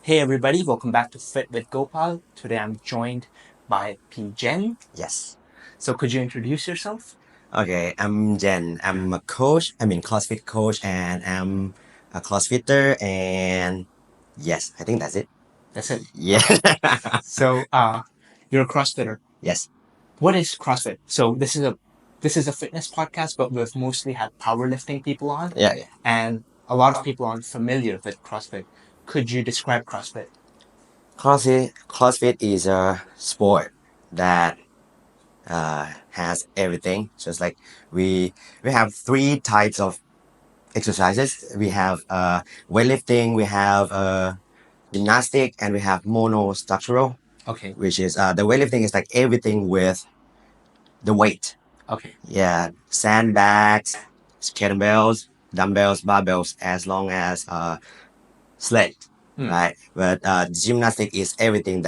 Hey everybody, welcome back to Fit with Gopal. Today I'm joined by P. Jen. Yes. So could you introduce yourself? Okay, I'm Jen. I'm a coach. CrossFit coach, and I'm a CrossFitter. And yes, I think that's it. That's it. Yeah. Okay. So you're a CrossFitter. Yes. What is CrossFit? So this is a fitness podcast, but we've mostly had powerlifting people on, Yeah. Yeah. and a lot of people aren't familiar with CrossFit. Could you describe CrossFit? CrossFit is a sport that has everything. So it's like we have three types of exercises. We have weightlifting, we have gymnastic, and we have monostructural, Okay. which is the weightlifting is like everything with the weight. Okay. Yeah, sandbags, kettlebells, dumbbells, barbells, as long as sled, Hmm. right? But gymnastic is everything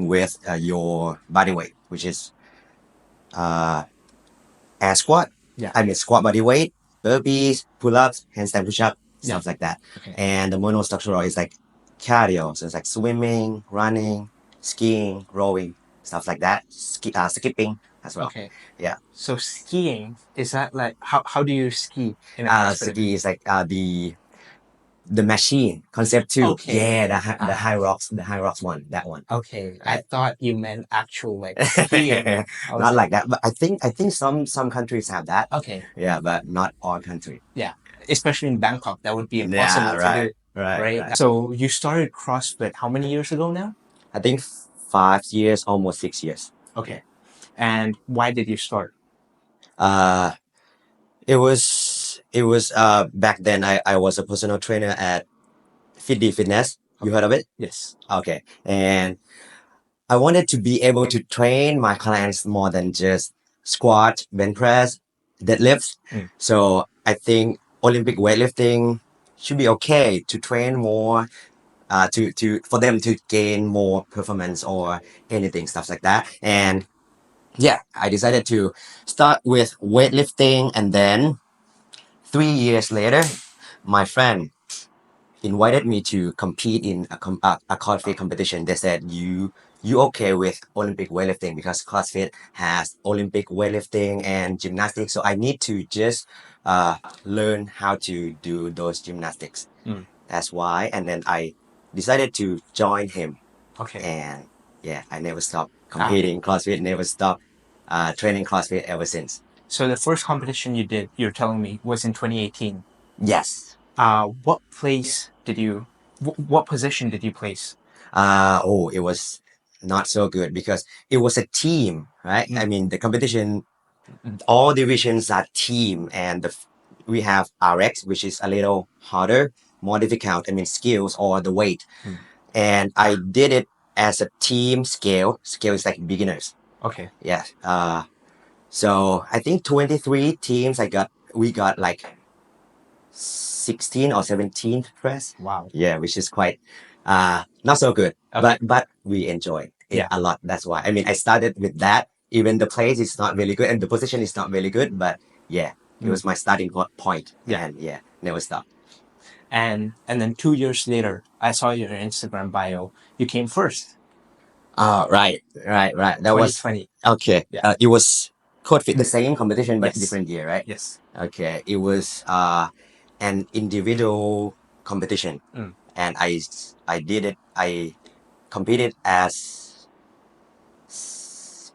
with your body weight, which is uh, air squat. Yeah. Squat body weight, burpees, pull-ups, handstand push-up, Yeah. stuff like that. Okay. And the monostructural is like cardio, so it's like swimming, running, skiing, rowing, stuff like that. Skipping as well. Okay. Yeah. So skiing, is that like how do you ski in a CrossFit event? Ski is like the machine concept too. Okay. Yeah, the Ah, high rocks one, that one. okay. I Right. thought you meant actual like skiing. I was Not like, like that, but I think some countries have that. okay, Yeah, but not all country. yeah. Especially in Bangkok, that would be Yeah, impossible to right, do, right, right? right. So you started CrossFit how many years ago now? I think 5 years, almost 6 years. Okay. And why did you start? Uh, it was back then. I was a personal trainer at Fitness. You heard of it? Yes. Okay, and I wanted to be able to train my clients more than just squat, bench press, deadlifts. Mm. So I think Olympic weightlifting should be okay to train more, to for them to gain more performance or anything, stuff like that. And yeah, I decided to start with weightlifting, and then 3 years later, my friend invited me to compete in a CrossFit competition. They said, you okay with Olympic weightlifting, because CrossFit has Olympic weightlifting and gymnastics. So I need to just learn how to do those gymnastics. Mm. That's why. And then I decided to join him. Okay. And yeah, I never stopped Ah, competing CrossFit, never stopped training CrossFit ever since. so the first competition you did, you're telling me, was in 2018. Yes. What place did you, what position did you place? It was not so good because it was a team, right? Mm. The competition, all divisions are team, and we have RX, which is a little harder, more difficult. Skills or the weight. Mm. And I did it as a team scale. Scale is like beginners. Okay. Yeah. So I think 23 teams. We got like 16 or 17 press. Wow. Yeah, which is quite not so good. Okay. But we enjoy it Yeah. a lot. That's why. I started with that. Even the place is not really good and the position is not really good, but yeah, it was my starting point. Yeah. And yeah, never stop. And then 2 years later, I saw your Instagram bio. You came first, Right. That was 2020. okay. Yeah. It was CrossFit, the same competition but Yes. different year, right? Yes. Okay. It was an individual competition, Mm. and I did it. I competed as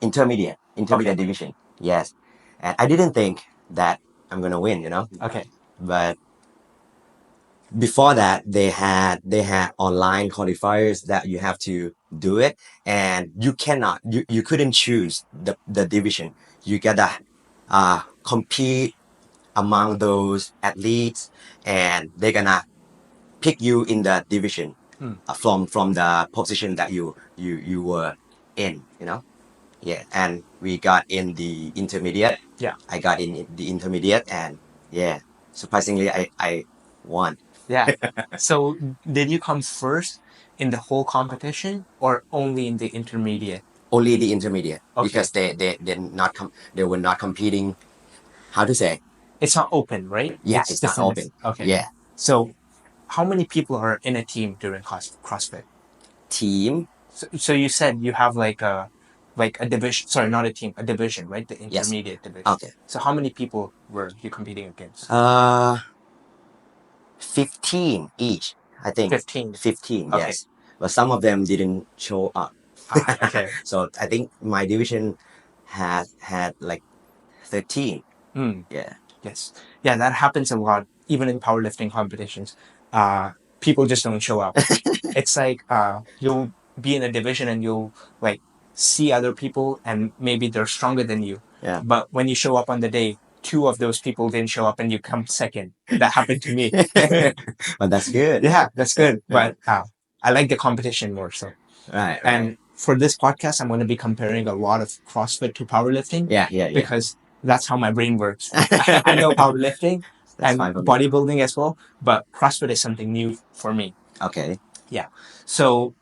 intermediate Okay. division. Yes, and I didn't think that I'm gonna win. Okay. But before that, they had online qualifiers that you have to do it, and you couldn't choose the division. You gotta compete among those athletes, and they're gonna pick you in the division Mm. from the position that you were in. Yeah, and we got in the intermediate. Yeah. I got in the intermediate, and yeah, surprisingly, I won. Yeah. So did you come first in the whole competition or only in the intermediate? Only the intermediate, Okay. because they were not competing. How to say? It's not open, right? Yeah, It's it's not definitive. open. Okay. Yeah. So how many people are in a team during CrossFit? Team. So you said you have like a division. Sorry, not a team, a division, right? The Yes. intermediate division. Okay. So how many people were you competing against? 15 each, I think. 15. 15, Okay. yes. But some of them didn't show up. Okay. So I think my division had like 13. Mm. Yeah. Yes. Yeah, that happens a lot, even in powerlifting competitions. People just don't show up. It's like you'll be in a division and you'll like see other people and maybe they're stronger than you. Yeah. But when you show up on the day, two of those people didn't show up and you come second. That happened to me. But that's good. Yeah, that's good. But I like the competition more so. Right, right. And for this podcast, I'm going to be comparing a lot of CrossFit to powerlifting. Yeah. Because that's how my brain works. I know powerlifting That's and fine for me. bodybuilding as well, but CrossFit is something new for me. Okay. Yeah. So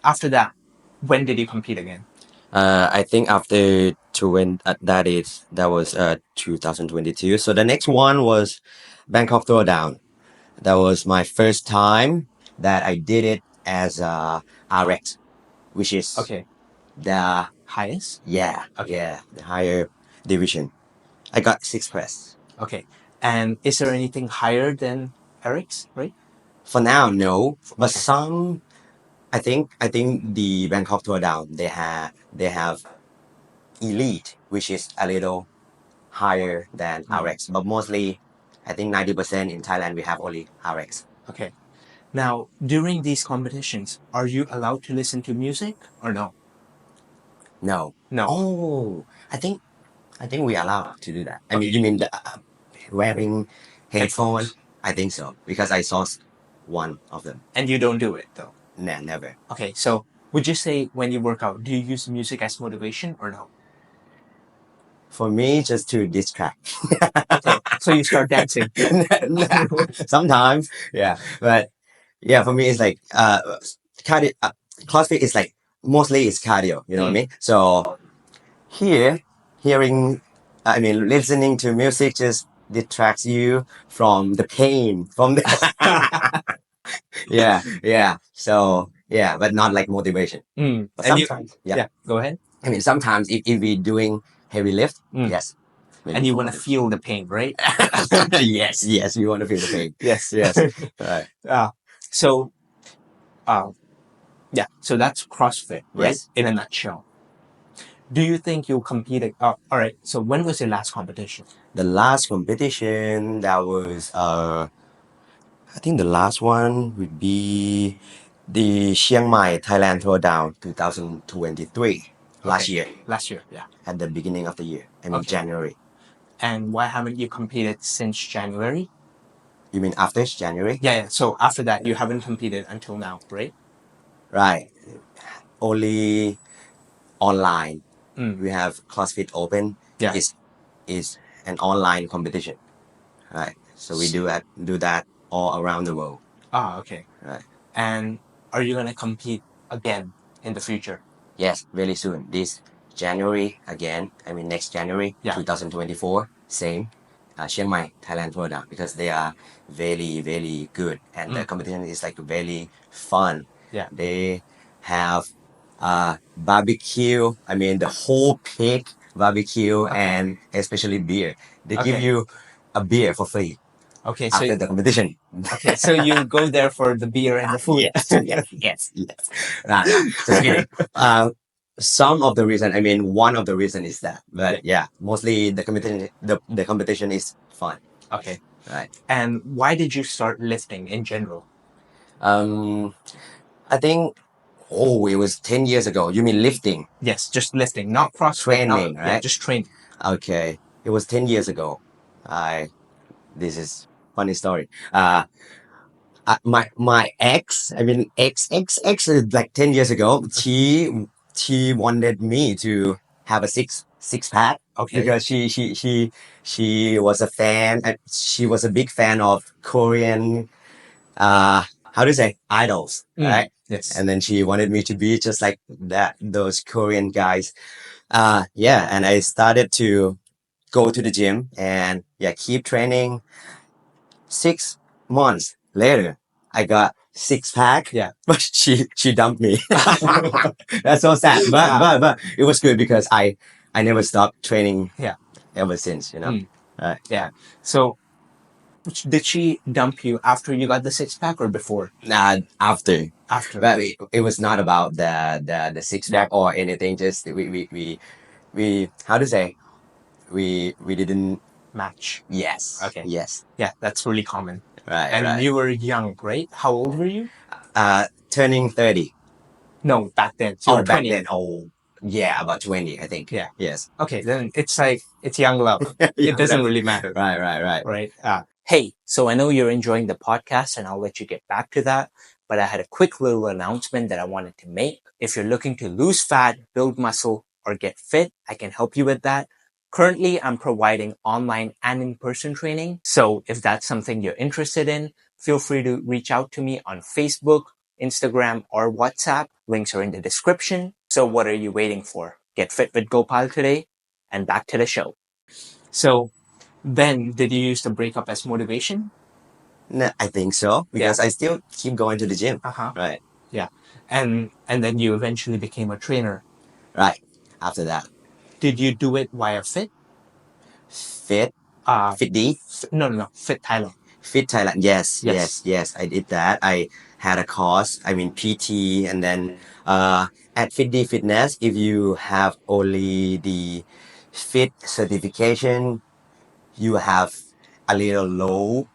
after that, when did you compete again? I think after that was 2022. So the next one was Bangkok Throwdown. That was my first time that I did it as a RX, which is Okay. the Highest? yeah, the higher division. I got 6 press. Okay. And is there anything higher than Eric's, right? For now, no. But Okay. some, I think the Bangkok Throwdown they have elite, which is a little higher than RX. But mostly, I think 90% in Thailand we have only RX. Okay. Now, during these competitions, are you allowed to listen to music or no? No. No. Oh, I think we are allowed to do that. I mean, you mean the wearing headphone? I think so because I saw one of them. And you don't do it though. Nah, never. Okay, so would you say when you work out, do you use music as motivation or no? For me, just to distract. Okay, so you start dancing. Sometimes, yeah, but yeah, for me it's like cardio. CrossFit is like mostly it's cardio. You know what I mean? So here, hearing, I mean, listening to music just detracts you from the pain, from the yeah. So yeah, but not like motivation. But And you, sometimes, yeah, go ahead. I mean, sometimes if we're doing heavy lift, yes, maybe And you for want to motivation. feel the pain, right? Yes, you want to feel the pain. Yes. Yes, right. So, yeah, so that's CrossFit, right? Yes. In a nutshell. Do you think you'll compete? All right. So when was your last competition? The last competition that was I think the last one would be the Chiang Mai Thailand Throwdown 2023 last year Last year, yeah. at the beginning of the year. I mean Okay. January. And why haven't you competed since January? You mean after January? Yeah. So after that, you haven't competed until now, right? Right. Only online. Mm. We have CrossFit Open. Yeah. Is an online competition. Right. So we do that all around the world. Okay. Right. And are you gonna compete again in the future? Yes, really soon. This January again. I mean next January, Yeah. 2024. Same. Chiang Mai, Thailand Throwdown because they are very very good and the competition is like very fun. Yeah. They have barbecue. I mean the whole pig barbecue and especially beer. They give you a beer for free Okay. So after the competition. okay. So you go there for the beer and the food. Yes. Nah, just kidding. Some of the reason, I mean, one of the reason is that, but yeah, mostly the competition is fun. Okay. Right. And why did you start lifting in general? I think, it was 10 years ago. You mean lifting? Yes, just lifting, not CrossFit. Training, Yeah, right? just training. Okay. It was 10 years ago. This is funny story. My ex, I mean ex is like 10 years ago. She wanted me to have a six pack. Okay. Because she was a fan. She was a big fan of Korean. How do you say idols, right? Yes. And then she wanted me to be just like those Korean guys. Yeah, and I started to go to the gym and yeah, keep training. 6 months later, I got 6 pack. Yeah. But she dumped me. That's so sad. But it was good because I never stopped training. Yeah. Ever since, you know. Mm. Right. Yeah. So did she dump you after you got the 6 pack or before? After. After. But it was not about the 6 pack or anything. Just we how to say we didn't Match. yes Okay. yes Yeah, that's really common. right And right you were young, right? How old were you? turning 30. No, back then. So you were Back 20. then. Yeah, about 20, I think. Yeah. Yes. Okay, then it's like it's young love. It doesn't really matter. Right. Right? Hey, so I know you're enjoying the podcast and I'll let you get back to that, but I had a quick little announcement that I wanted to make. If you're looking to lose fat, build muscle, or get fit, I can help you with that. Currently, I'm providing online and in-person training. So if that's something you're interested in, feel free to reach out to me on Facebook, Instagram, or WhatsApp. Links are in the description. So what are you waiting for? Get fit with Gopal today and back to the show. So then did you use the breakup as motivation? No, I think so because I still keep going to the gym. Uh-huh. Right. Yeah. And then you eventually became a trainer. Right. After that, Did you do it via Fit? Fit Fit D. No. Fit Thailand. Fit Thailand. Yes. I did that. I had a course. I mean PT, and then at Fit D Fitness, if you have only the Fit certification, you have a little low.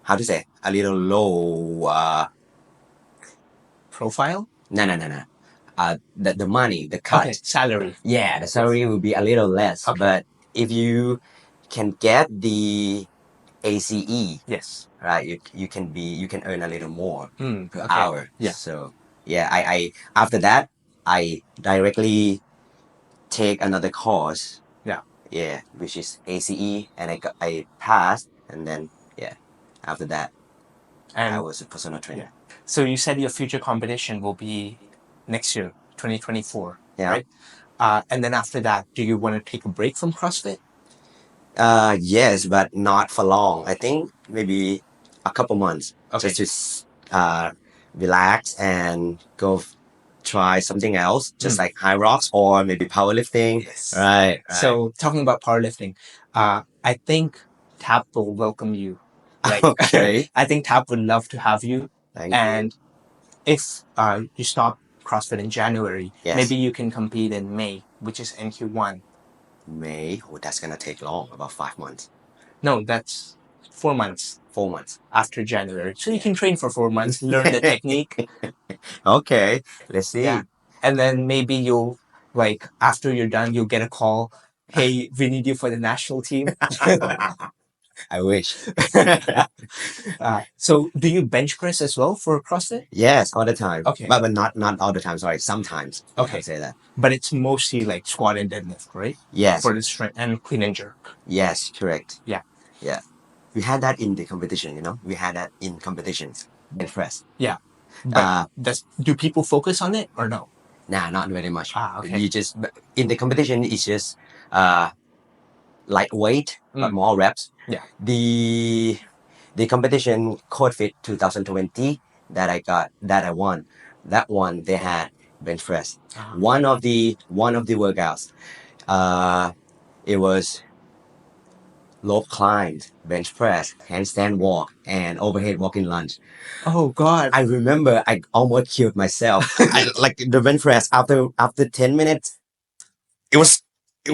How to say? A little low. Profile? No. The money, the cut. Okay, salary. Yeah, the salary will be a little less. Okay. But if you can get the ACE, Yes. right, you can earn a little more per Okay. hour. Yeah. So yeah, I after that I directly take another course. Yeah. Yeah, which is ACE, and I passed, and then yeah, after that I And was a personal trainer. yeah. So you said your future competition will be next year, 2024, Yeah. right? And then after that, do you want to take a break from CrossFit? Yes, but not for long. I think maybe a couple months. Okay. Just to relax and go try something else, just like high rocks or maybe powerlifting. Yes. Right. So talking about powerlifting, I think TAP will welcome you. Like, Okay. I think TAP would love to have you. Thank And if you stop CrossFit in January, Yes. maybe you can compete in May, which is NQ1. May. Oh, that's gonna take long, about 5 months. No, that's 4 months 4 months. after January. So you can train for 4 months, learn the technique. Okay. Let's see. Yeah. And then maybe you'll, like, after you're done, you'll get a call. Hey, we need you for the national team. I wish. So do you bench press as well for CrossFit? Yes, all the time. Okay. But not all the time. Sorry, sometimes. Okay. I say that. But it's mostly like squat and deadlift, right? Yes. For the strength and clean and jerk. Yes, correct. Yeah. Yeah. We had that in the competition, you know? We had that in competitions. Bench press. Yeah. But do people focus on it or no? Nah, not very much. Okay. You just in the competition it's just lightweight but more reps. Yeah. The competition CrossFit 2020 that I won. That one they had bench press. One of the workouts. It was rope climbs, bench press, handstand walk, and overhead walking lunge. Oh God. I remember I almost killed myself. Like the bench press after 10 minutes, it was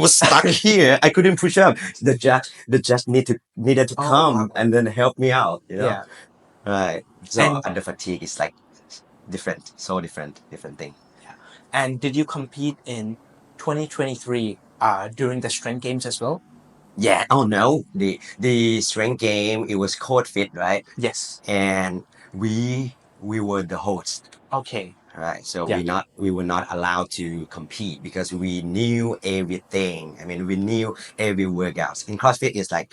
stuck here. I couldn't push up. The judge needed to come and then help me out. You know. Yeah. Right. So And- under fatigue is like different. So different thing. Yeah. And did you compete in 2023 during the strength games as well? Yeah. Oh no. The strength game, it was CrossFit, right? Yes. And we were the host. Okay. Right. So Yeah. we were not allowed to compete because we knew everything. I mean, we knew every workout. In CrossFit, it's like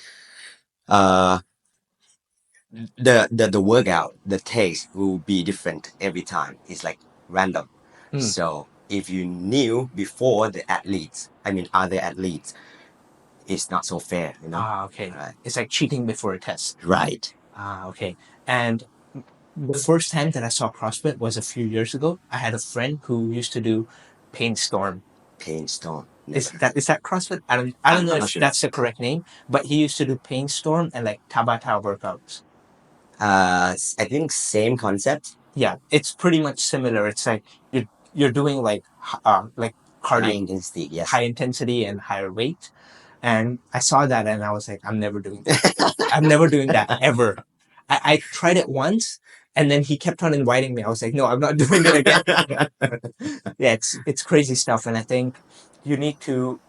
the workout, the taste will be different every time. It's like random. So if you knew before the athletes, I mean other athletes, it's not so fair, you know. Okay. Right. It's like cheating before a test. Right. Okay. And The first time that I saw CrossFit was a few years ago. I had a friend who used to do Pain Storm. Painstone. Is that CrossFit? I don't know I'm not if sure. that's the correct name, but he used to do Pain Storm and like Tabata workouts. I think same concept. Yeah, it's pretty much similar. It's like you're doing like High cardio, intensity. Yes. high intensity and higher weight. And I saw that and I was like, I'm never doing that. I'm never doing that ever. I tried it once and then he kept on inviting me. I was like, no, I'm not doing it again. Yeah, it's crazy stuff. And I think you need to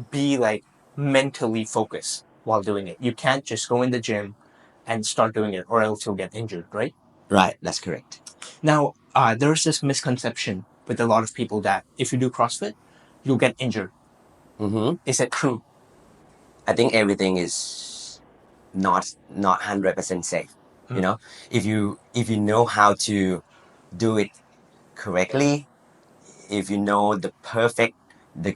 be like mentally focused while doing it. You can't just go in the gym and start doing it or else you'll get injured, right? Right. That's correct. Now, there's this misconception with a lot of people that if you do CrossFit, you'll get injured. Mm-hmm. Is that true? I think everything is not 100% safe. You know, if you know how to do it correctly, if you know the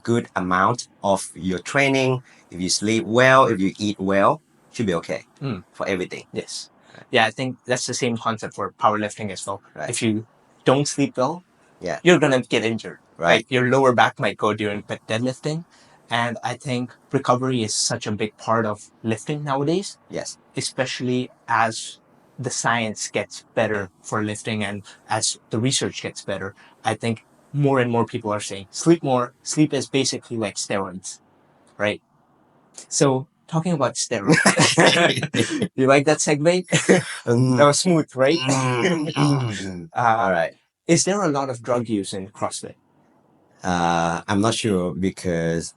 good amount of your training, if you sleep well, if you eat well, should be okay for everything. Yes. Yeah, I think that's the same concept for powerlifting as well. Right. If you don't sleep well, Yeah. you're gonna get injured. Right. Like your lower back might go during deadlifting, and I think recovery is such a big part of lifting nowadays. Yes. Especially as the science gets better for lifting and as the research gets better. I think more and more people are saying sleep more. Sleep is basically like steroids, right? So talking about steroids, you like that segue? That was smooth, right? All right. Is there a lot of drug use in CrossFit? I'm not sure because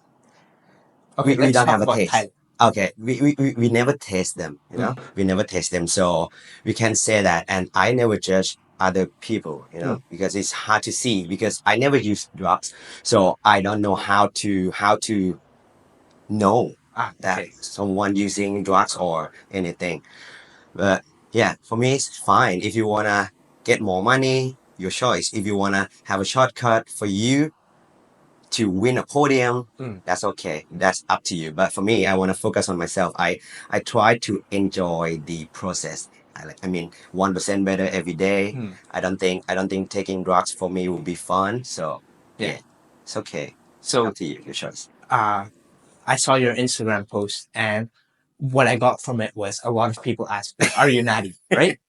Okay, we let's don't talk have a about taste. Thailand. Okay, we never taste them, you know, we never taste them. So we can say that. And I never judge other people, you know, because it's hard to see because I never use drugs. So I don't know how to know that Okay. someone using drugs or anything. But yeah, for me, it's fine. If you want to get more money, your choice. If you want to have a shortcut for you to win a podium, that's okay. That's up to you. But for me, I want to focus on myself. I try to enjoy the process. I mean, 1% better every day. I don't think taking drugs for me will be fun. So yeah, it's okay. So Up to you, your choice. I saw your Instagram post and what I got from it was a lot of people ask, like, are you natty? Right?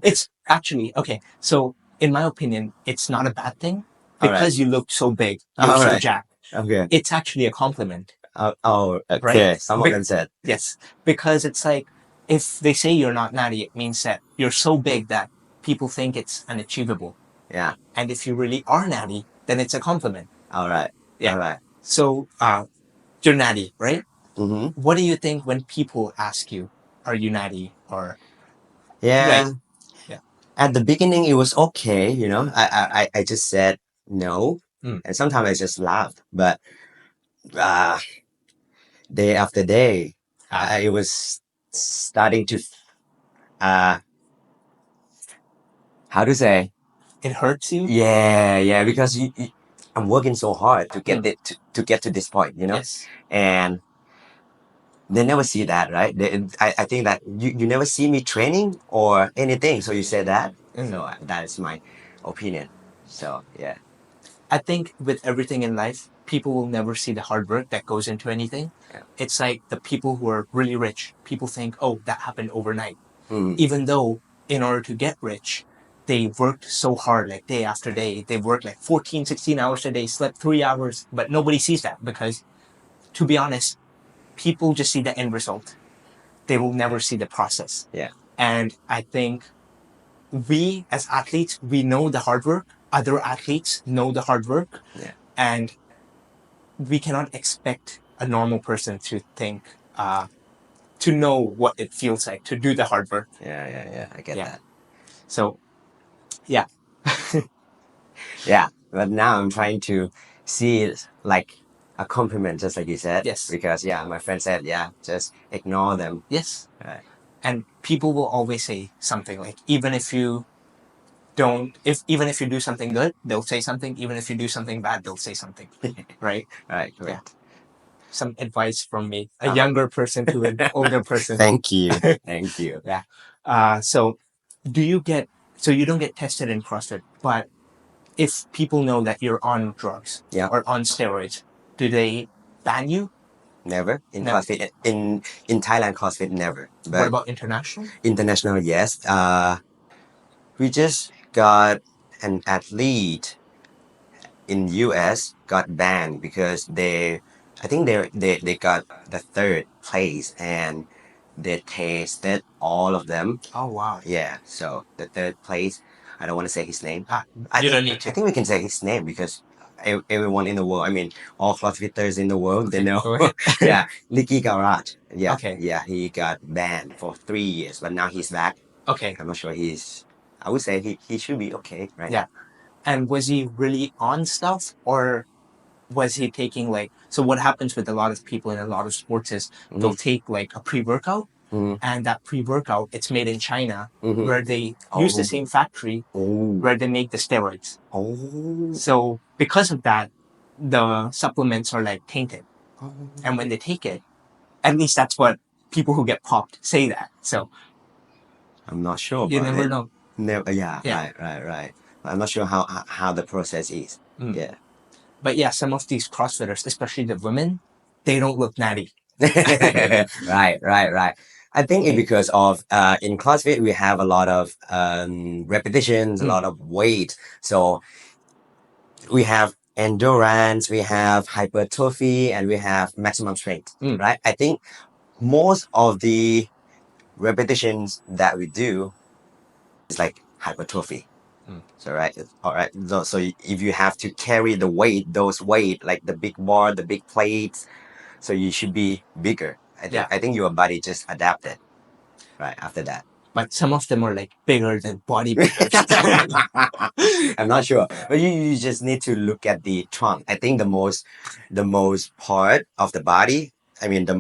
It's actually okay. So in my opinion, it's not a bad thing All right. because you look so big, you're All so right. jacked. Okay. It's actually a compliment, Oh, okay. right? Some of them said. Yes, because it's like if they say you're not natty, it means that you're so big that people think it's unachievable. Yeah. And if you really are natty, then it's a compliment. All right. Yeah. All right. So you're natty, right? Mm-hmm. What do you think when people ask you, "Are you natty?" or Yeah. like, yeah, At the beginning, it was okay. You know, I just said no, and sometimes I just laughed. But uh, day after day, I was starting to uh, how to say? it hurts you? Yeah, because I'm working so hard to get to get to this point, you know, Yes. and they never see that, right? I think that you never see me training or anything, so you say that. So that is my opinion. So yeah. I think with everything in life, people will never see the hard work that goes into anything. Yeah. It's like the people who are really rich. People think, oh, that happened overnight. Mm. Even though in order to get rich, they worked so hard, like day after day. They worked like 14, 16 hours a day, slept 3 hours, but nobody sees that because, to be honest, people just see the end result. They will never see the process. Yeah. And I think we as athletes, we know the hard work. Other athletes know the hard work. Yeah. And we cannot expect a normal person to think, to know what it feels like to do the hard work. Yeah. I get that. So, yeah. Yeah, but now I'm trying to see it like a compliment, just like you said. Yes. Because yeah, my friend said, yeah, just ignore them. Yes. Right. And people will always say something like, even if you even if you do something good, they'll say something. Even if you do something bad, they'll say something. Right? Right. Correct. Some advice from me, a younger person to an older person. Thank you. Thank you. Yeah. So do you get, so you don't get tested in CrossFit, but if people know that you're on drugs Yeah. or on steroids, do they ban you? Never in No. CrossFit in Thailand CrossFit never. What But about international? international, yes. We just got an athlete in US got banned because I think they got the third place and they tasted all of them. Oh wow. Yeah, so the third place, I don't want to say his name. Ah, I you think don't need I to. think we can say his name because everyone in the world, I mean, all CrossFitters in the world, they Okay, know. go ahead. Yeah, Licky Garage. Yeah, Okay. yeah, he got banned for 3 years, but now he's back. Okay. I'm not sure I would say he should be okay right Yeah. And was he really on stuff, or was he taking like, so what happens with a lot of people in a lot of sports is now. they'll take like a pre-workout, Mhm, and that pre-workout, it's made in China, mhm. where they use the Oh, same factory oh, where they make the steroids. oh, So because of that, the supplements are like tainted. oh. And when they take it, at least that's what people who get popped say that. So I'm not sure you about never it. know. Never, yeah, Yeah. right. I'm not sure how the process is. Mm. Yeah. But yeah, some of these CrossFitters, especially the women, they don't look natty. Right. I think it's because of in CrossFit we have a lot of repetitions, a lot of weight. So we have endurance, we have hypertrophy, and we have maximum strength. Right? I think most of the repetitions that we do is like hypertrophy. So right, all right. So if you have to carry the weight, those weight like the big bar, the big plates, so you should be bigger. Yeah. I think your body just adapted right after that. But some of them are like bigger than bodybuilders. I'm not sure, but you just need to look at the trunk. I think the most part of the body. I mean, the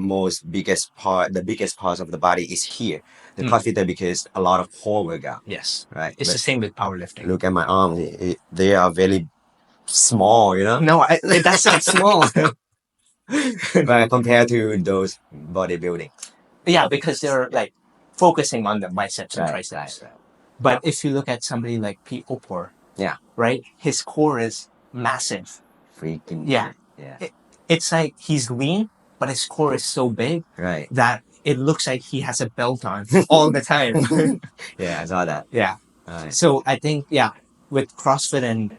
biggest part of the body is here. The CrossFitter because a lot of core workout. Yes. Right. It's the same with powerlifting. Look at my arms; they are very small. You know. No, that's not small. But compared to those bodybuilding. Yeah, because they're like focusing on the biceps and Right, triceps. right. But if you look at somebody like Pete Opor, Yeah. right, his core is massive. Freaking Yeah. yeah. It's like he's lean, but his core is so big Right. that it looks like he has a belt on all the time. Yeah, I saw that. Yeah. Right. So I think, yeah, with CrossFit and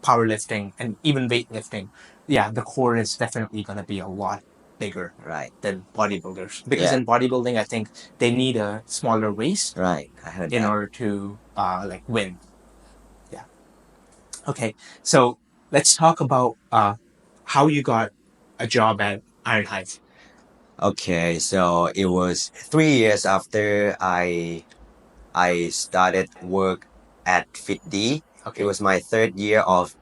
powerlifting and even weightlifting, yeah, the core is definitely going to be a lot bigger Right. than bodybuilders. Because Yeah. in bodybuilding, I think they need a smaller waist Right. I heard in that. order to like win. Yeah. Okay. So let's talk about how you got a job at Iron Hive. Okay, so it was 3 years after I started work at FitD. Okay. It was my third year of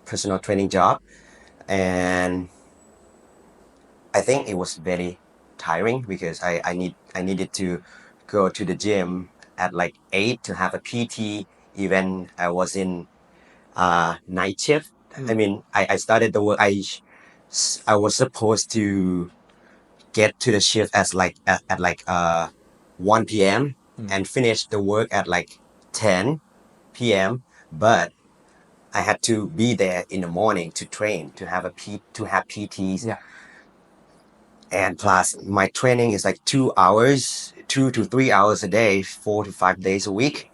personal training job, and I think it was very tiring because I needed to go to the gym at like 8 to have a PT. Even I was in night shift. I mean, I started the work. I was supposed to get to the shift as like at like 1 p.m. and finish the work at like 10 p.m. But I had to be there in the morning to train to have to have PTs. Yeah. And plus my training is like 2 hours, 2 to 3 hours a day, 4 to 5 days a week.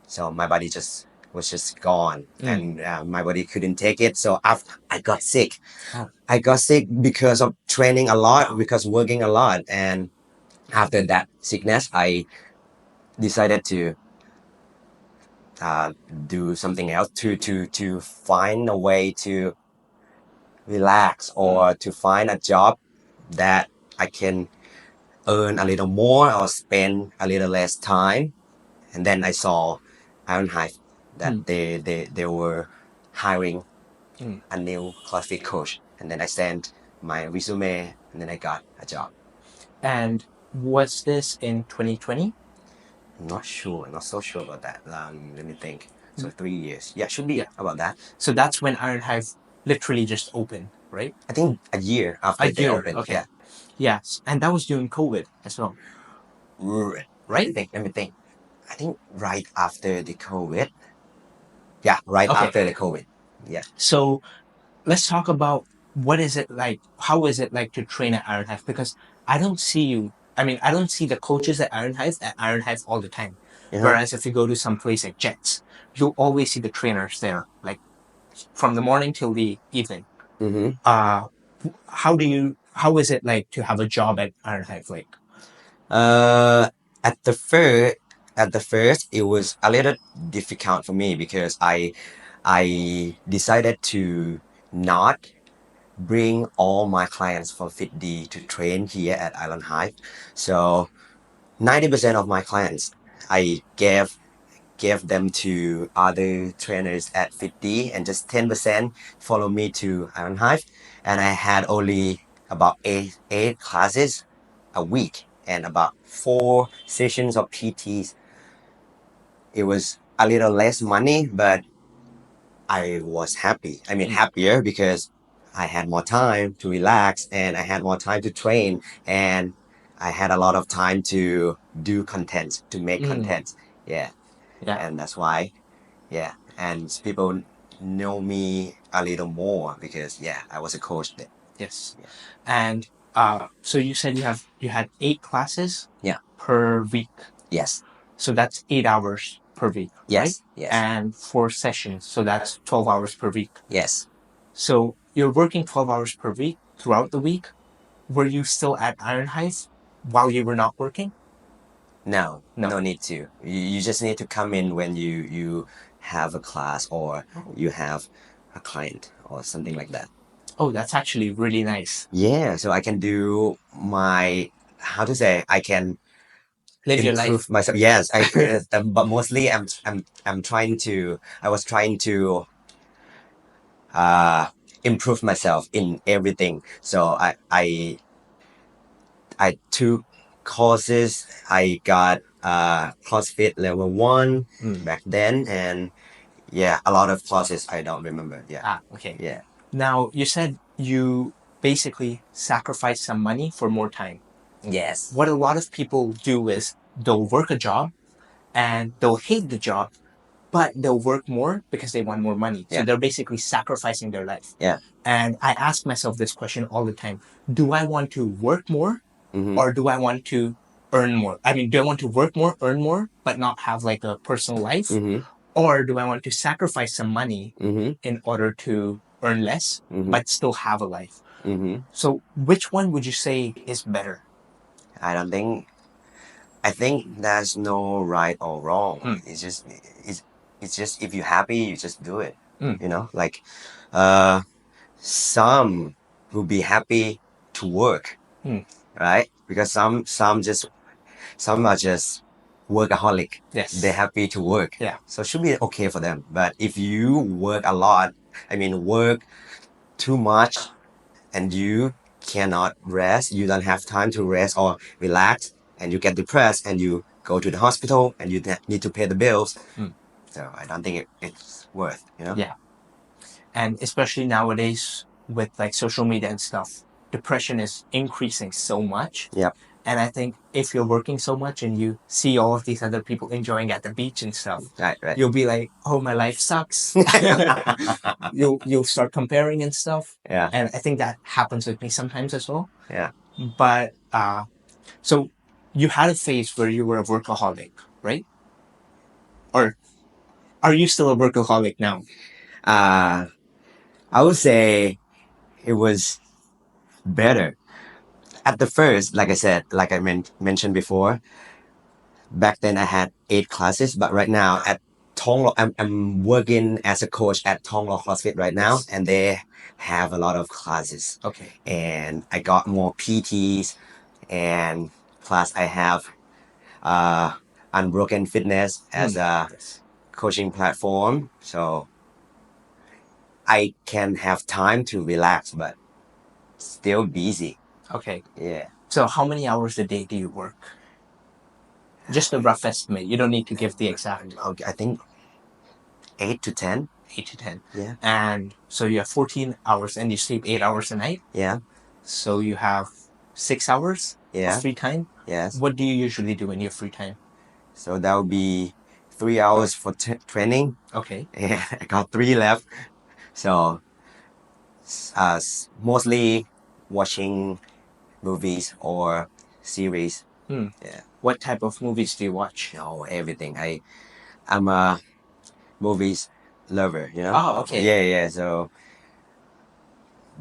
So my body just was just gone, and my body couldn't take it. So after I got sick, I got sick because of training a lot, because working a lot, and after that sickness, I decided to do something else to find a way to relax or to find a job that I can earn a little more or spend a little less time. And then I saw Iron Hive that they were hiring a new CrossFit coach. And then I sent my resume and then I got a job. And was this in 2020? I'm not sure. I'm not so sure about that. Let me think. So 3 years. Yeah, should be about that. So that's when Iron Hive literally just opened, right? I think a year after they opened. Okay. Yeah. Yes. And that was during COVID as well. Right. Right? Let me think. I think right after the COVID. Yeah, right Okay. after the COVID. Yeah. So let's talk about what is it like? How is it like to train at Iron Hive? Because I don't see you. I mean, I don't see the coaches at Iron Hive all the time. Uh-huh. Whereas if you go to some place like Jets, you'll always see the trainers there, like from the morning till the evening. Mm-hmm. How is it like to have a job at Iron Hive? Like, Uh, at the first, it was a little difficult for me because I decided to not bring all my clients from FitD to train here at Island Hive. So 90% of my clients I gave them to other trainers at FitD, and just 10% follow me to Island Hive. And I had only about eight classes a week and about 4 sessions of PTs. It was a little less money, but I was happy. I mean, happier because I had more time to relax and I had more time to train and I had a lot of time to do content, to make content. Yeah. yeah, And that's why, yeah. And people know me a little more because, yeah, I was a coach then. yes. Yeah. And so you said you had 8 classes, Yeah. per week. Yes. So that's 8 hours per week, right? Yes. Yes. And 4 sessions, so that's 12 hours per week. Yes. So you're working 12 hours per week throughout the week. Were you still at Iron Hive while you were not working? No, No. no need to. You just need to come in when you have a class or you have a client or something like that. Oh, that's actually really nice. Yeah, so I can do my, how to say, I can Live your improve life. myself. Yes, but mostly I'm trying to, I was trying to uh improve myself in everything. So I took courses. I got CrossFit level 1 back then, and yeah, a lot of classes I don't remember. Yeah. Okay. Yeah. Now, you said you basically sacrifice some money for more time. Yes. What a lot of people do is they'll work a job and they'll hate the job, but they'll work more because they want more money. So Yeah. they're basically sacrificing their life. Yeah. And I ask myself this question all the time. Do I want to work more Mm-hmm. or do I want to earn more? I mean, do I want to work more, earn more, but not have like a personal life? Mm-hmm. Or do I want to sacrifice some money Mm-hmm. in order to earn less, Mm-hmm. but still have a life? Mm-hmm. So which one would you say is better? I don't think. I think there's no right or wrong. It's just if you're happy, you just do it. You know, like, uh, some will be happy to work, right? Because some are just workaholic. Yes. They're happy to work. Yeah. So it should be okay for them. But if you work a lot, I mean, work too much and you cannot rest, you don't have time to rest or relax, and you get depressed and you go to the hospital and you need to pay the bills. So I don't think it's worth, you know? Yeah. And especially nowadays with like social media and stuff, depression is increasing so much. Yep. And I think if you're working so much and you see all of these other people enjoying at the beach and stuff, Right, right. you'll be like, "Oh, my life sucks." You'll start comparing and stuff. Yeah. And I think that happens with me sometimes as well. Yeah. But so you had a phase where you were a workaholic, right? Or are you still a workaholic now? I would say it was better. At the first, like I said, like I mentioned before, back then I had 8 classes, but right now at Thonglor, I'm working as a coach at Thonglor CrossFit right now, Yes. and they have a lot of classes. Okay. And I got more PTs, and plus I have Unbroken Fitness as a Yes. coaching platform, so I can have time to relax, but still busy. Okay. Yeah. So how many hours a day do you work? Just a rough estimate. You don't need to give the exact. Okay, I think 8 to 10. 8 to 10. Yeah. And so you have 14 hours and you sleep 8 hours a night. Yeah. So you have 6 hours Yeah. of free time. Yes. What do you usually do in your free time? So that would be 3 hours for training. Okay. And I got 3 left. So mostly watching movies or series. Hmm. Yeah. What type of movies do you watch? No, everything. I'm a movies lover, you know? Oh, okay. Yeah, yeah. So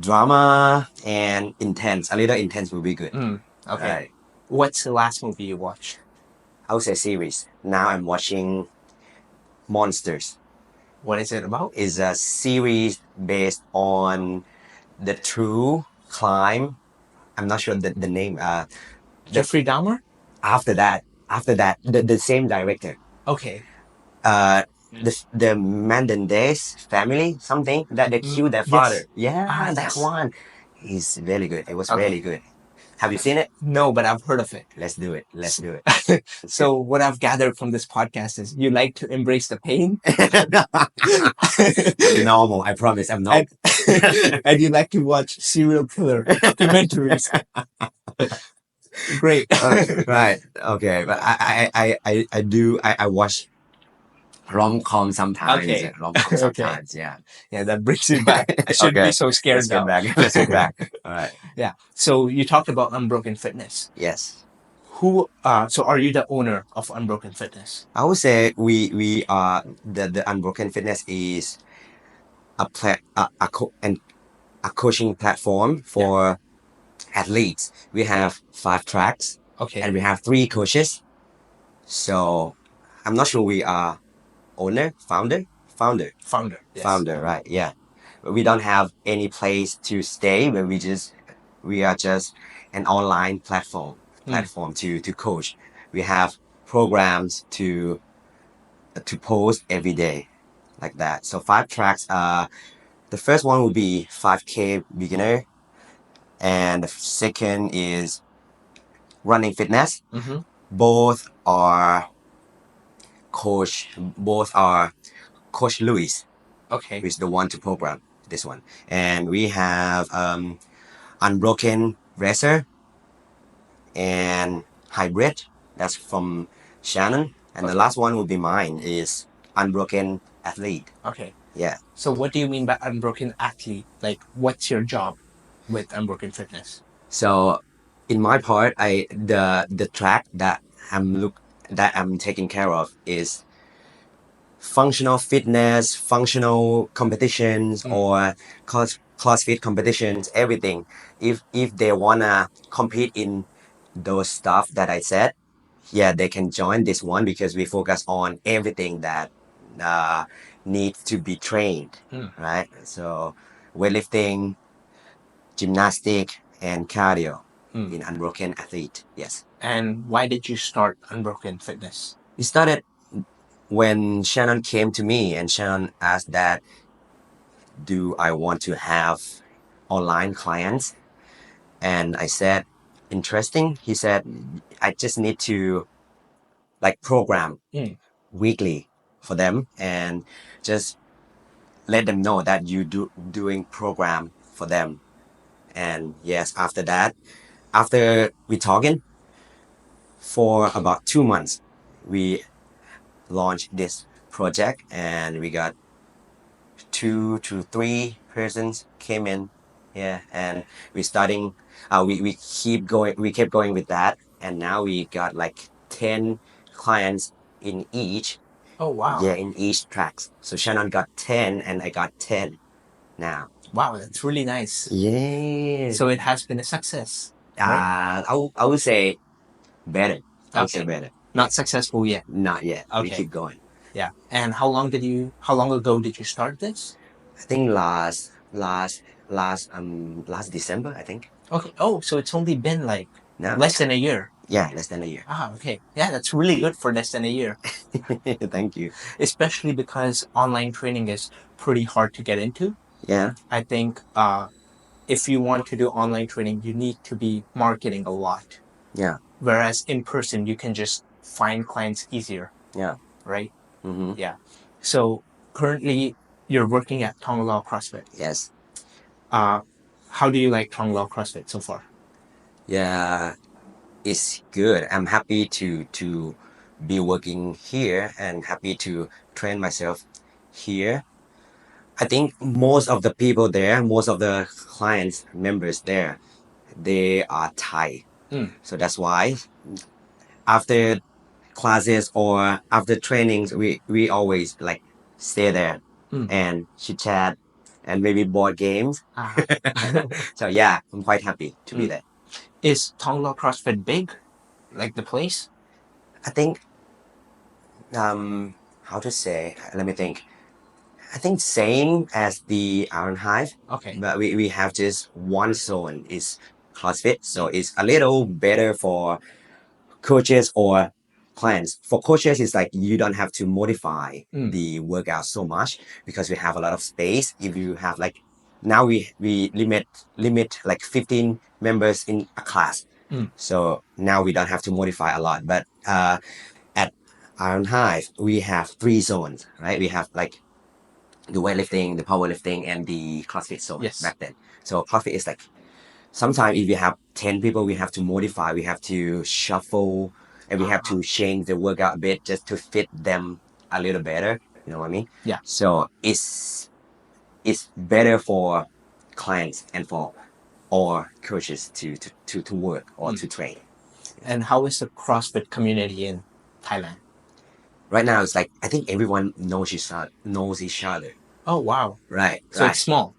drama and intense. A little intense will be good. Hmm. Okay. Right. What's the last movie you watched? I would say series. Now I'm watching Monsters. What is it about? It's a series based on the true crime. I'm not sure the name. Jeffrey Dahmer? After that, the same director. Okay. The Menendez family, something that they killed their father. Yes. Yeah, that Yes. one. It's really good. It was Okay. really good. Have you seen it? No, but I've heard of it. Let's do it. Let's do it. So what I've gathered from this podcast is you like to embrace the pain I'm normal. I promise. I'm normal. and you like to watch serial killer documentaries. Great. Right. Okay. But I watch rom-com sometimes. Okay. Rom-com Okay. sometimes. Yeah. Yeah, that brings me back. I shouldn't Okay. be so scared Let's get now. back. Let's get back. All right. Yeah. So you talked about Unbroken Fitness. Yes. So are you the owner of Unbroken Fitness? I would say we are the Unbroken Fitness is a coaching platform for athletes. We have 5 tracks Okay. and we have 3 coaches. So I'm not sure we are owner, founder, Founder. Yes. founder, right? Yeah. But we don't have any place to stay, but we are just an online platform to coach. We have programs to post every day, like that. So 5 tracks. The first one will be 5K beginner, and the second is running fitness. Mm-hmm. Both are Coach Louis, Okay. who is the one to program this one. And we have Unbroken Racer and Hybrid. That's from Shannon. And the Okay. last one will be mine is Unbroken Athlete. Okay. Yeah. So what do you mean by Unbroken Athlete? Like, what's your job with Unbroken Fitness? So in my part, the track that I'm taking care of is functional fitness, functional competitions, or CrossFit competitions, everything. If they wanna compete in those stuff that I said, yeah, they can join this one because we focus on everything that needs to be trained, right? So weightlifting, gymnastic, and cardio in Unbroken Athlete. Yes. And why did you start Unbroken Fitness? It started when Shannon came to me and Shannon asked that, do I want to have online clients? And I said, interesting. He said, I just need to like program weekly for them and just let them know that you doing program for them. And yes, after that, after we talking for about 2 months, we launched this project and we got 2 to 3 persons came in. Yeah, and we starting we kept going with that, and now we got like 10 clients in each. Oh, wow. Yeah, in each tracks. So Shannon got 10 and I got 10 now. Wow, that's really nice. Yeah. So it has been a success. I would say better. I would say Okay. better. Not successful yet. Not yet. We Okay. keep going. Yeah. And how long ago did you start this? I think last December, I think. Okay. Oh, so it's only been like No. less than a year. Yeah, less than a year. Ah, okay. Yeah, that's really good for less than a year. Thank you. Especially because online training is pretty hard to get into. Yeah. I think if you want to do online training, you need to be marketing a lot. Yeah. Whereas in person, you can just find clients easier. Yeah. Right? Mm-hmm. Yeah. So currently, you're working at Thonglor CrossFit. Yes. How do you like Thonglor CrossFit so far? Yeah, it's good. I'm happy to be working here and happy to train myself here. I think most of the people there, most of the clients, members there, they are Thai. Mm. So that's why after classes or after trainings, we always like stay there Mm. and chit chat and maybe board games. Ah. So yeah, I'm quite happy to be Mm. there. Is Thonglor CrossFit big? Like the place? I think how to say, let me think. I think same as the Iron Hive, Okay. but we have just one zone is CrossFit, so it's a little better for coaches or clients. For coaches, it's like you don't have to modify Mm. the workout so much because we have a lot of space. If you have like now we limit like 15 members in a class, Mm. so now we don't have to modify a lot. But at Iron Hive, we have three zones, right? We have like the weightlifting, the powerlifting, and the CrossFit zone Yes. back then. So CrossFit is like sometimes if we have 10 people, we have to modify, we have to shuffle, and we have to change the workout a bit just to fit them a little better. You know what I mean? Yeah. So it's better for clients and for all coaches to work or to train. And how is the CrossFit community in Thailand? Right now, it's like I think everyone knows each other. Oh wow. Right, So right. it's small.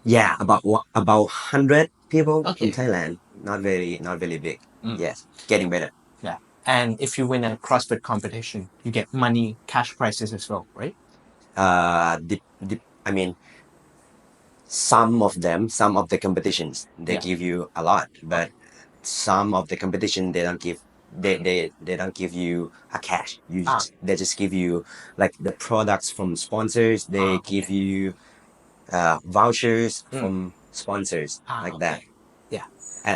Yeah, about 100 people Okay. in Thailand. Not very big. Mm. Yes, getting better. Yeah. And if you win a CrossFit competition, you get money, cash prizes as well, right? I mean, some of them, some of the competitions, they Yeah. give you a lot, but some of the competition they don't give. They don't give you a cash. They just give you like the products from sponsors. They give Okay. you vouchers Mm. from sponsors like that. Okay. Yeah.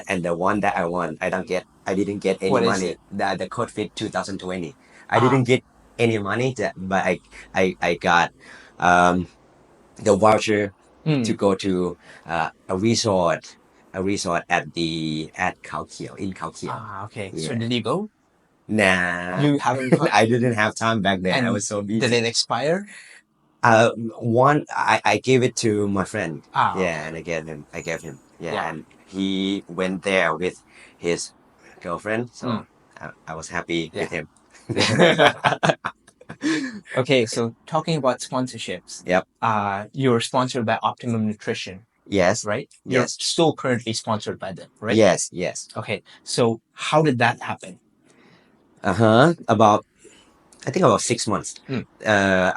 And the one that I won, I didn't get any What is money. it? The CodeFit 2020. I Ah. didn't get any money, but I got the voucher to Mm. go to a resort at Khao Kiao in Khao Kiao. Ah. Okay. So Yeah. did you go? Nah, You haven't gone. I didn't have time back then. I And was so did busy. it expire? One I gave it to my friend. Ah. Yeah, Okay. and I gave him. Yeah, Yeah. and he went there with his girlfriend, so Mm. I was happy with Yeah. him. Okay. So talking about sponsorships. Yep. You're sponsored by Optimum Nutrition, Yes. right? You're Yes. still currently sponsored by them, right? Yes. Yes. Okay. So how did that happen? About I think about 6 months. Mm.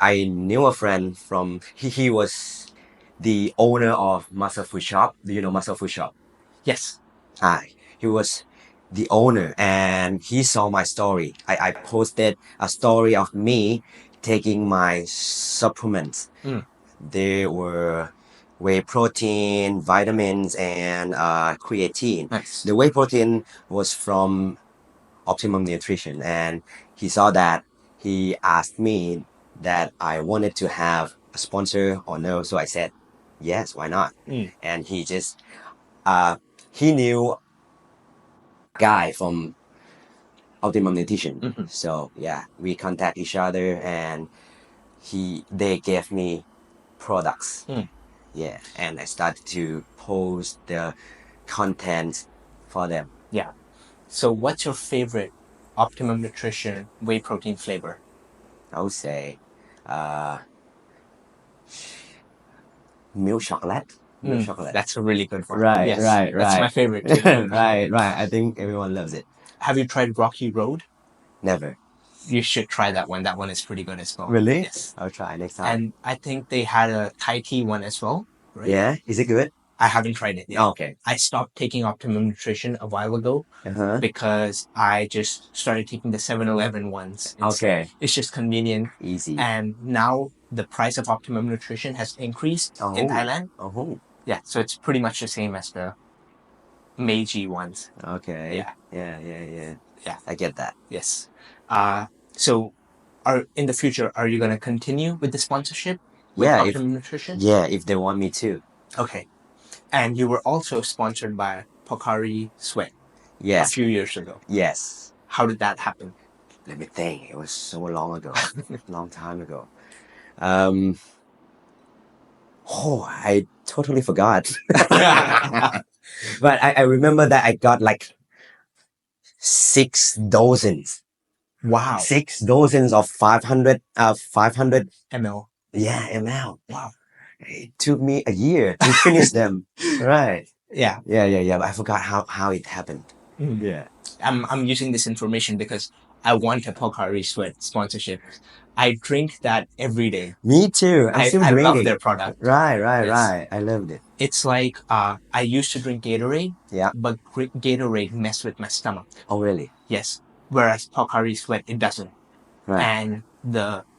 I knew a friend from he was the owner of Muscle Food Shop. Do you know Muscle Food Shop? Yes. He was the owner and he saw my story. I posted a story of me taking my supplements. Mm. They were whey protein, vitamins, and creatine. Nice. The whey protein was from Optimum Nutrition, and he saw that. He asked me that I wanted to have a sponsor or no, so I said yes, why not? Mm. And uh, he knew a guy from Optimum Nutrition, Mhm. so yeah, we contact each other, and they gave me products. Mm. Yeah, and I started to post the content for them. Yeah. So what's your favorite Optimum Nutrition whey protein flavor? I would say uh, milk chocolate. Milk chocolate. That's a really good one. Right, Yes. right, That's my right. favorite too. Right, right. I think everyone loves it. Have you tried Rocky Road? Never. You should try that one. That one is pretty good as well. Really? Yes. I'll try next time. And I think they had a Thai tea one as well, right? Yeah, is it good? I haven't tried it yet. Okay. I stopped taking Optimum Nutrition a while ago Uh-huh. because I just started taking the 7-Eleven ones. Okay. It's just convenient. Easy. And now the price of Optimum Nutrition has increased in Thailand. Oh. Yeah, so it's pretty much the same as the Meiji ones. Okay. Yeah. Yeah. I get that. Yes. So in the future, are you going to continue with the sponsorship with Yeah, Optimum Nutrition? Yeah, if they want me to. Okay. And you were also sponsored by Pocari Sweat a Yes. few years ago. Yes. How did that happen? let me think. It was so long ago, long time ago. Um, oh, I totally forgot. But I remember that I got like 6 dozens. Wow. 6 dozens of 500 ML. yeah, ml. Wow. It took me a year to finish them. Right. Yeah. But I forgot how it happened. Mm. Yeah. I'm using this information because I want a Pocari Sweat sponsorship. I drink that every day. Me too. I'm still I love drinking. their product. Right. Yes. I loved it. It's like I used to drink Gatorade, Yeah. but Gatorade messed with my stomach. Oh, really? Yes. Whereas Pocari Sweat, it doesn't. Right. And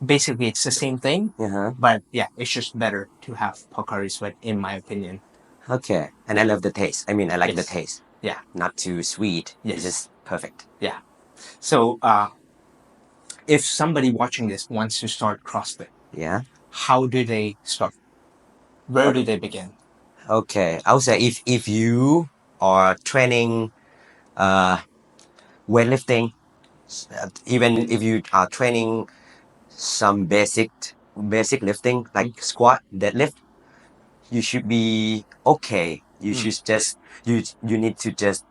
basically it's the same thing, Uh-huh. but yeah, it's just better to have Pocari Sweat in my opinion. Okay. And I love the taste. I mean, I like the Yes. taste. Yeah. Not too sweet. Yes. It's just perfect. Yeah. So if somebody watching this wants to start CrossFit, Yeah. how do they start? Where do they begin? Okay. I would say if you are training weightlifting, even if you are training some basic lifting like squat, deadlift, you should be okay. You should just you need to just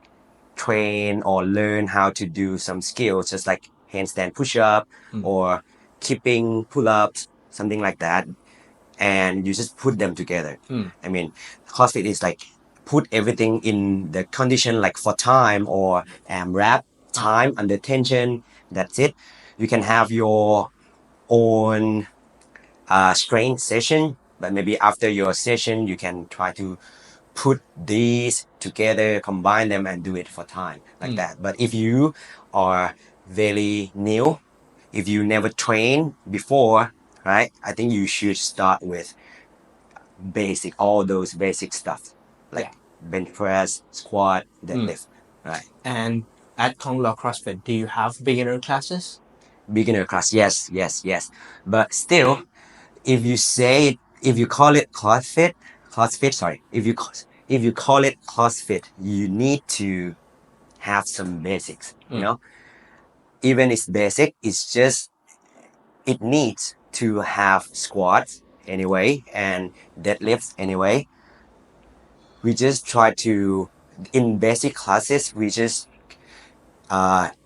train or learn how to do some skills, just like handstand push-up or keeping pull-ups, something like that, and you just put them together. I mean, CrossFit is like put everything in the condition like for time or AMRAP, time under tension. That's it. You can have your own strength session, but maybe after your session, you can try to put these together, combine them, and do it for time like that. But if you are very new, if you never trained before, right? I think you should start with all those basic stuff like bench press, squat, deadlift, right? And at Thonglor CrossFit, do you have beginner classes? Beginner class, yes. But still, if you call it CrossFit, sorry, if you call it CrossFit, you need to have some basics, you know? Even it's basic, it's just it needs to have squats anyway and deadlifts anyway. We just try to in basic classes we just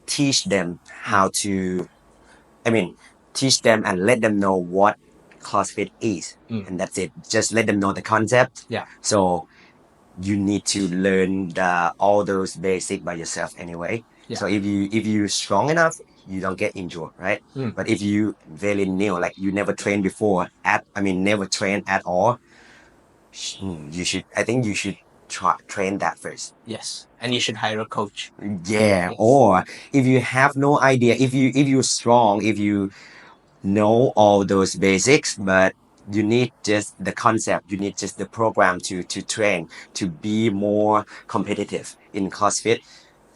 teach them how to teach them and let them know what CrossFit is, and that's it. Just let them know the concept. Yeah. So you need to learn all those basic by yourself anyway. Yeah. So if you strong enough, you don't get injured, right? But if you very new, like you never trained before, never trained at all, I think you should train that first. Yes. And you should hire a coach. Yeah. Or if you have no idea, if you're strong, if you know all those basics, but you need just the concept, you need just the program to train, to be more competitive in CrossFit.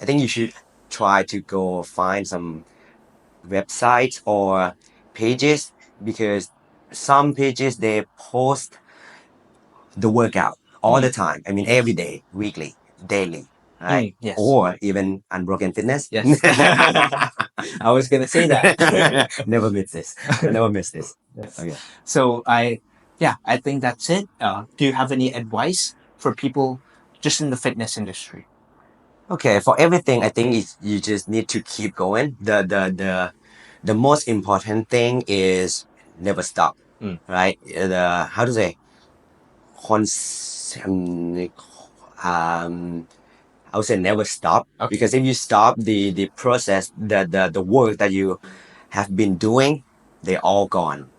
I think you should try to go find some websites or pages, because some pages they post the workout all the time. Every day, weekly, daily, right? Yes. Or even Unbroken Fitness. Yes. I was gonna say that. Never miss this. Never miss this. Yes. Okay. So I think that's it. Do you have any advice for people just in the fitness industry? Okay, for everything, I think you just need to keep going. The most important thing is never stop, right? How to say, I would say never stop. Okay. Because if you stop the process, the work that you have been doing, they're all gone,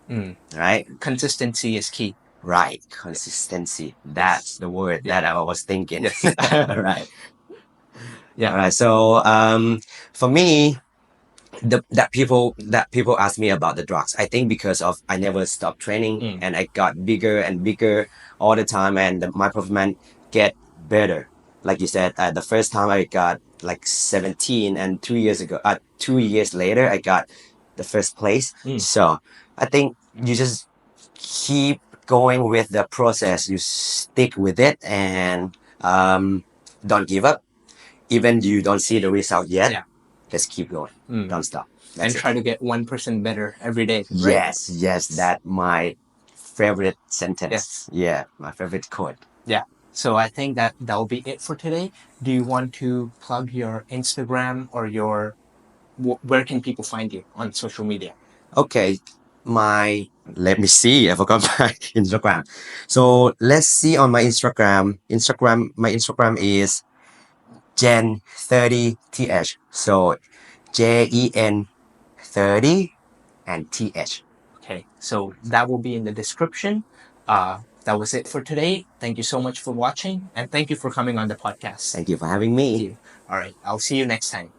right? Consistency is key. Right, consistency. That's the word that I was thinking. Yes. Right. Yeah. All right. So for me, that people ask me about the drugs. I think because of I never stopped training and I got bigger and bigger all the time, and my performance get better. Like you said, the first time I got like 17, and 2 years later I got the first place. So I think you just keep going with the process. You stick with it and don't give up. Even you don't see the result yet, just keep going. Don't stop. and try to get 1% better every day. Right? Yes, that my favorite sentence. Yeah, my favorite quote. Yeah. So I think that will be it for today. Do you want to plug your Instagram or your where can people find you on social media? Okay, let me see. I forgot my Instagram. So let's see on my Instagram. My Instagram is Gen30th. So JEN30 and TH. Okay, so that will be in the description. That was it for today. Thank you so much for watching, and thank you for coming on the podcast. Thank you for having me. Thank you. All right, I'll see you next time.